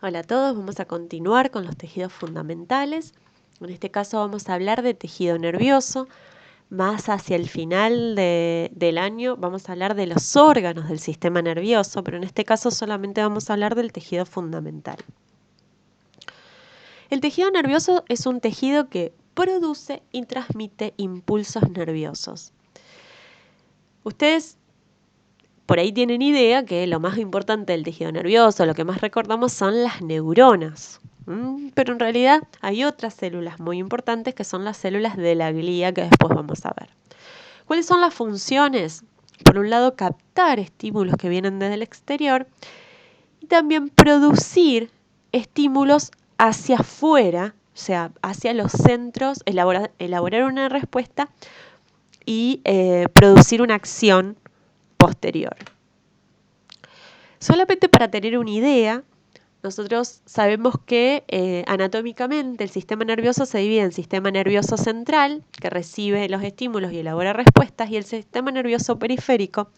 Hola a todos, vamos a continuar con los tejidos fundamentales. En este caso vamos a hablar de tejido nervioso. Más hacia el final del año vamos a hablar de los órganos del sistema nervioso, pero en este caso solamente vamos a hablar del tejido fundamental. El tejido nervioso es un tejido que produce y transmite impulsos nerviosos. Ustedes por ahí tienen idea que lo más importante del tejido nervioso, lo que más recordamos son las neuronas. Pero en realidad hay otras células muy importantes que son las células de la glía que después vamos a ver. ¿Cuáles son las funciones? Por un lado, captar estímulos que vienen desde el exterior y también producir estímulos hacia afuera, o sea, hacia los centros, elaborar una respuesta y producir una acción posterior. Solamente para tener una idea, nosotros sabemos que anatómicamente el sistema nervioso se divide en sistema nervioso central, que recibe los estímulos y elabora respuestas, y el sistema nervioso periférico,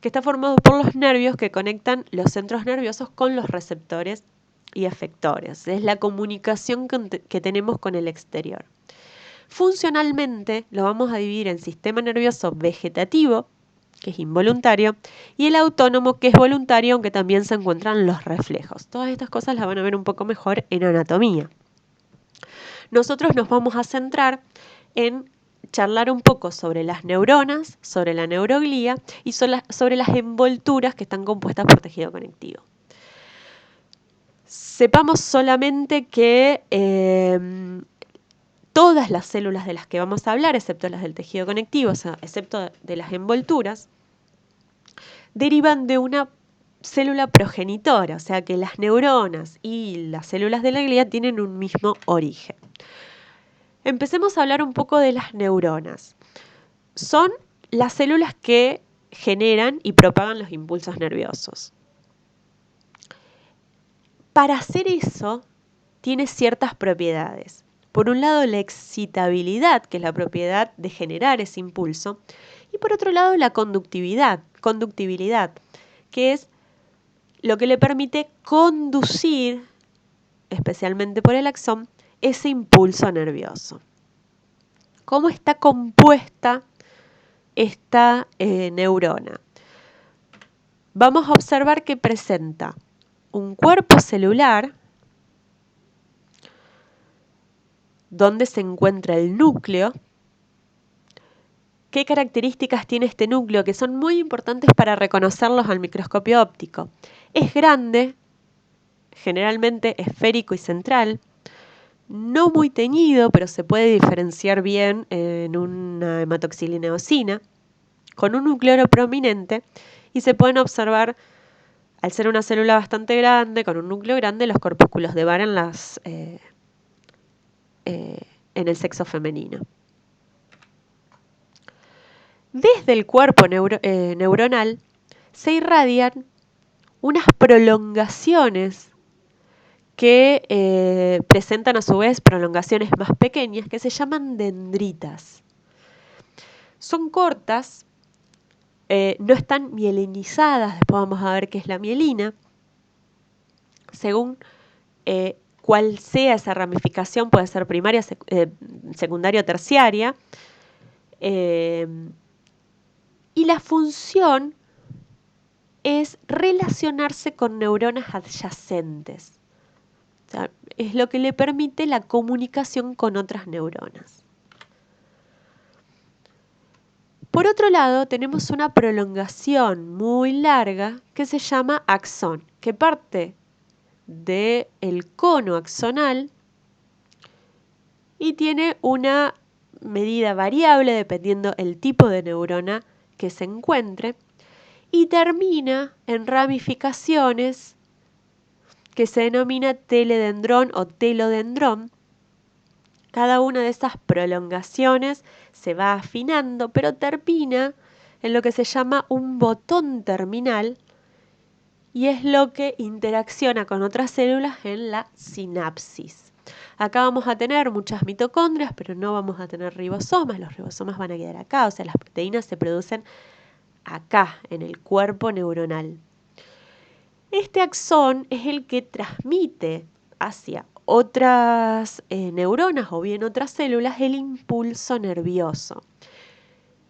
que está formado por los nervios que conectan los centros nerviosos con los receptores y efectores. Es la comunicación que tenemos con el exterior. Funcionalmente lo vamos a dividir en sistema nervioso vegetativo, que es involuntario, y el autónomo, que es voluntario, aunque también se encuentran los reflejos. Todas estas cosas las van a ver un poco mejor en anatomía. Nosotros nos vamos a centrar en charlar un poco sobre las neuronas, sobre la neuroglía y sobre las envolturas que están compuestas por tejido conectivo. Sepamos solamente que todas las células de las que vamos a hablar, excepto las del tejido conectivo, o sea, excepto de las envolturas, derivan de una célula progenitora, o sea que las neuronas y las células de la glía tienen un mismo origen. Empecemos a hablar un poco de las neuronas. Son las células que generan y propagan los impulsos nerviosos. Para hacer eso, tiene ciertas propiedades. Por un lado, la excitabilidad, que es la propiedad de generar ese impulso, y por otro lado, la conductibilidad, que es lo que le permite conducir, especialmente por el axón, ese impulso nervioso. ¿Cómo está compuesta esta neurona? Vamos a observar que presenta un cuerpo celular donde se encuentra el núcleo. ¿Qué características tiene este núcleo que son muy importantes para reconocerlos al microscopio óptico? Es grande, generalmente esférico y central, no muy teñido, pero se puede diferenciar bien en una hematoxilina eosina, con un núcleo prominente, y se pueden observar, al ser una célula bastante grande, con un núcleo grande, los corpúsculos de Barr en el sexo femenino. Desde el cuerpo neuronal se irradian unas prolongaciones que presentan a su vez prolongaciones más pequeñas que se llaman dendritas. Son cortas, no están mielinizadas, después vamos a ver qué es la mielina. Según cuál sea esa ramificación, puede ser primaria, secundaria o terciaria. Y la función es relacionarse con neuronas adyacentes. O sea, es lo que le permite la comunicación con otras neuronas. Por otro lado, tenemos una prolongación muy larga que se llama axón, que parte del cono axonal y tiene una medida variable dependiendo el tipo de neurona que se encuentre y termina en ramificaciones que se denomina teledendrón o telodendrón. Cada una de esas prolongaciones se va afinando, pero termina en lo que se llama un botón terminal y es lo que interacciona con otras células en la sinapsis. Acá vamos a tener muchas mitocondrias, pero no vamos a tener ribosomas. Los ribosomas van a quedar acá, o sea, las proteínas se producen acá, en el cuerpo neuronal. Este axón es el que transmite hacia otras neuronas o bien otras células el impulso nervioso.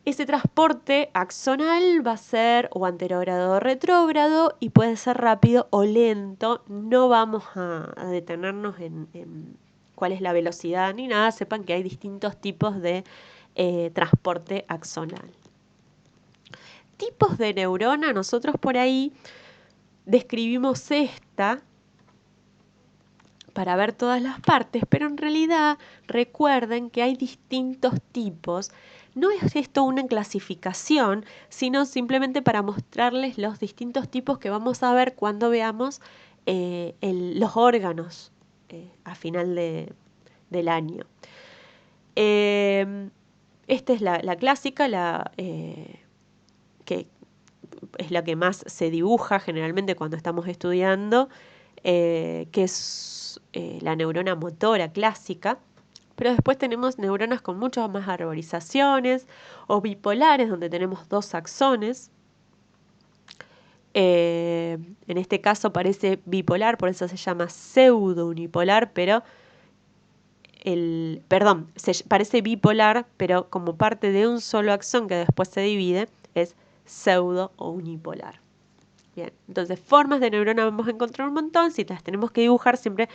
Ese transporte axonal va a ser o anterógrado o retrógrado y puede ser rápido o lento. No vamos a detenernos en cuál es la velocidad ni nada. Sepan que hay distintos tipos de transporte axonal. Tipos de neurona, nosotros por ahí describimos esta para ver todas las partes, pero en realidad recuerden que hay distintos tipos. No es esto una clasificación, sino simplemente para mostrarles los distintos tipos que vamos a ver cuando veamos los órganos a final del año. Esta es la clásica, que es la que más se dibuja generalmente cuando estamos estudiando, que es la neurona motora clásica. Pero después tenemos neuronas con muchas más arborizaciones o bipolares, donde tenemos dos axones. En este caso parece bipolar, por eso se llama pseudo-unipolar, pero parece bipolar, pero como parte de un solo axón que después se divide, es pseudo o unipolar. Bien, entonces formas de neurona vamos a encontrar un montón. Si las tenemos que dibujar, siempre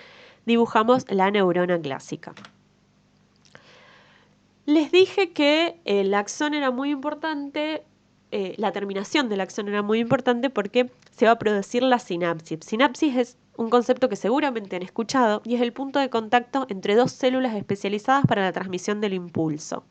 dibujamos la neurona clásica. Les dije que el axón era muy importante, la terminación del axón era muy importante porque se va a producir la sinapsis. Sinapsis es un concepto que seguramente han escuchado y es el punto de contacto entre dos células especializadas para la transmisión del impulso.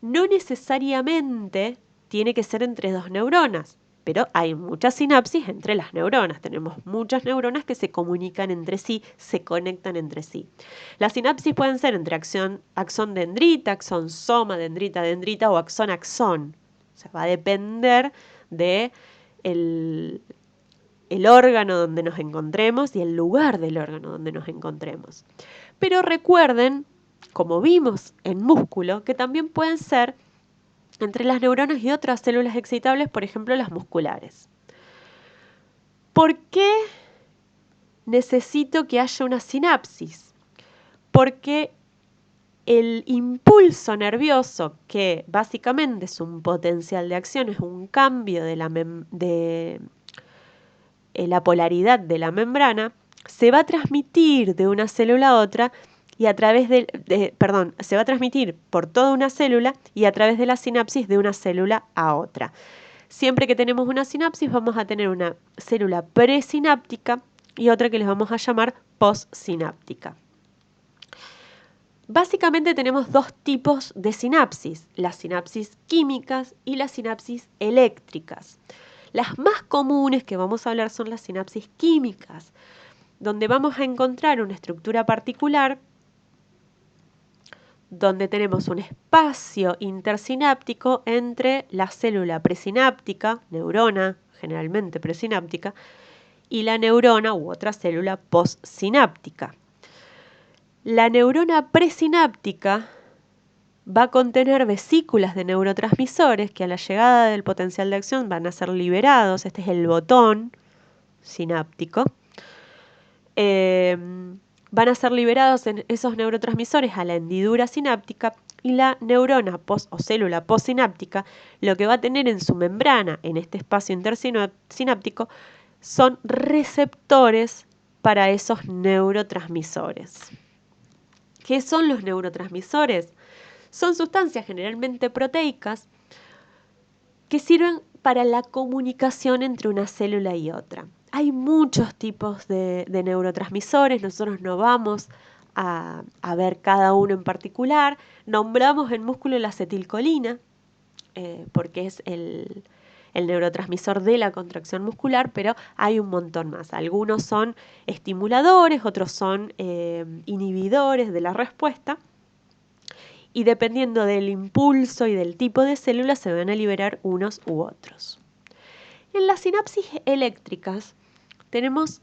No necesariamente tiene que ser entre dos neuronas, pero hay muchas sinapsis entre las neuronas. Tenemos muchas neuronas que se comunican entre sí, se conectan entre sí. Las sinapsis pueden ser entre axón-dendrita, axón-soma-dendrita-dendrita o axón-axón. O sea, va a depender de el órgano donde nos encontremos y el lugar del órgano donde nos encontremos. Pero recuerden, como vimos en músculo, que también pueden ser entre las neuronas y otras células excitables, por ejemplo, las musculares. ¿Por qué necesito que haya una sinapsis? Porque el impulso nervioso, que básicamente es un potencial de acción, es un cambio de la polaridad de la membrana, se va a transmitir de una célula a otra y a través se va a transmitir por toda una célula y a través de la sinapsis de una célula a otra. Siempre que tenemos una sinapsis vamos a tener una célula presináptica y otra que les vamos a llamar postsináptica. Básicamente tenemos dos tipos de sinapsis, las sinapsis químicas y las sinapsis eléctricas. Las más comunes que vamos a hablar son las sinapsis químicas, donde vamos a encontrar una estructura particular donde tenemos un espacio intersináptico entre la célula presináptica, neurona generalmente presináptica, y la neurona u otra célula postsináptica. La neurona presináptica va a contener vesículas de neurotransmisores que a la llegada del potencial de acción van a ser liberados. Este es el botón sináptico. Van a ser liberados en esos neurotransmisores a la hendidura sináptica y la neurona o célula postsináptica lo que va a tener en su membrana, en este espacio intersináptico, son receptores para esos neurotransmisores. ¿Qué son los neurotransmisores? Son sustancias generalmente proteicas que sirven para la comunicación entre una célula y otra. Hay muchos tipos de neurotransmisores, nosotros no vamos a ver cada uno en particular. Nombramos en músculo la acetilcolina, porque es el neurotransmisor de la contracción muscular, pero hay un montón más. Algunos son estimuladores, otros son inhibidores de la respuesta. Y dependiendo del impulso y del tipo de célula se van a liberar unos u otros. En las sinapsis eléctricas tenemos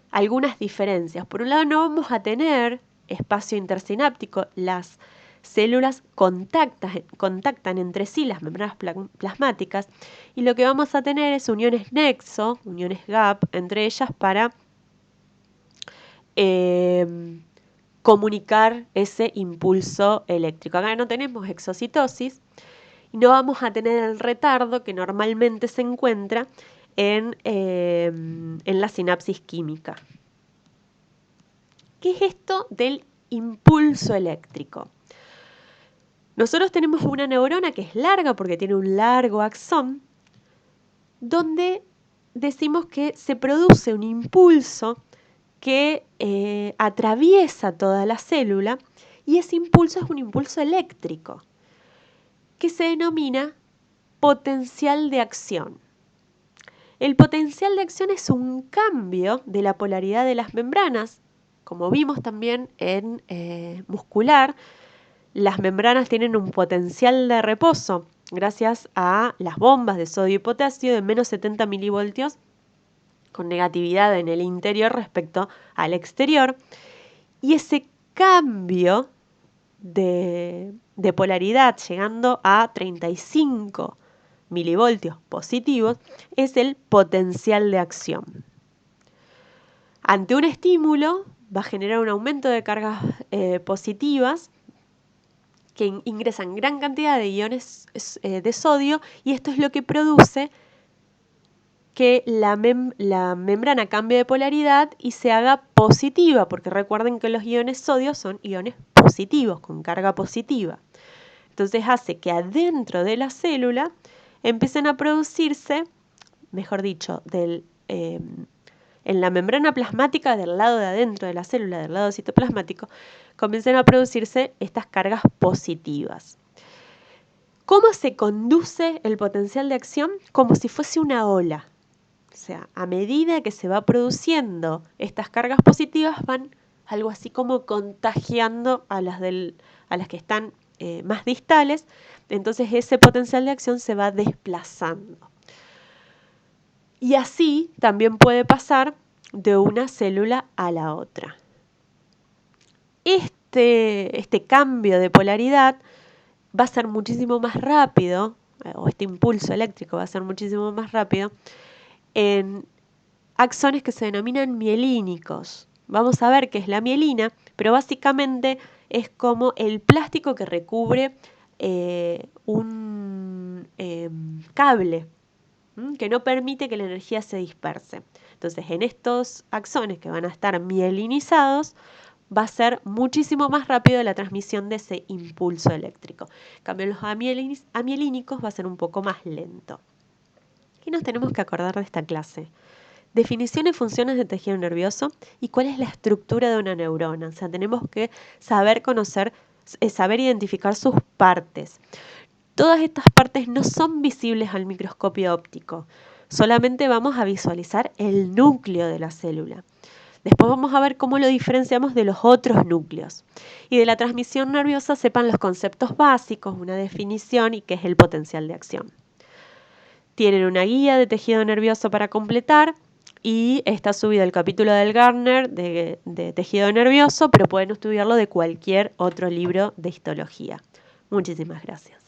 algunas diferencias. Por un lado, no vamos a tener espacio intersináptico. Las células contactan entre sí las membranas plasmáticas y lo que vamos a tener es uniones nexo, uniones gap entre ellas para comunicar ese impulso eléctrico. Acá no tenemos exocitosis y no vamos a tener el retardo que normalmente se encuentra en la sinapsis química. ¿Qué es esto del impulso eléctrico? Nosotros tenemos una neurona que es larga porque tiene un largo axón, donde decimos que se produce un impulso que atraviesa toda la célula y ese impulso es un impulso eléctrico que se denomina potencial de acción. El potencial de acción es un cambio de la polaridad de las membranas, como vimos también en muscular. Las membranas tienen un potencial de reposo gracias a las bombas de sodio y potasio de menos 70 milivoltios con negatividad en el interior respecto al exterior. Y ese cambio de polaridad llegando a 35 milivoltios positivos es el potencial de acción. Ante un estímulo va a generar un aumento de cargas positivas que ingresan gran cantidad de iones de sodio y esto es lo que produce que la membrana cambie de polaridad y se haga positiva, porque recuerden que los iones sodio son iones positivos, con carga positiva. Entonces hace que adentro de la célula empiecen a producirse, mejor dicho, en la membrana plasmática del lado de adentro de la célula, del lado citoplasmático, comiencen a producirse estas cargas positivas. ¿Cómo se conduce el potencial de acción? Como si fuese una ola. O sea, a medida que se va produciendo estas cargas positivas, van algo así como contagiando a las que están más distales, entonces ese potencial de acción se va desplazando. Y así también puede pasar de una célula a la otra. Este cambio de polaridad va a ser muchísimo más rápido, o este impulso eléctrico va a ser muchísimo más rápido, en axones que se denominan mielínicos. Vamos a ver qué es la mielina, pero básicamente es como el plástico que recubre un cable que no permite que la energía se disperse. Entonces, en estos axones que van a estar mielinizados, va a ser muchísimo más rápido la transmisión de ese impulso eléctrico. En cambio, los amielínicos va a ser un poco más lento. ¿Qué nos tenemos que acordar de esta clase? Definición y funciones del tejido nervioso y cuál es la estructura de una neurona. O sea, tenemos que saber identificar sus partes. Todas estas partes no son visibles al microscopio óptico. Solamente vamos a visualizar el núcleo de la célula. Después vamos a ver cómo lo diferenciamos de los otros núcleos. Y de la transmisión nerviosa sepan los conceptos básicos, una definición y qué es el potencial de acción. Tienen una guía de tejido nervioso para completar. Y está subido el capítulo del Gardner de tejido nervioso, pero pueden estudiarlo de cualquier otro libro de histología. Muchísimas gracias.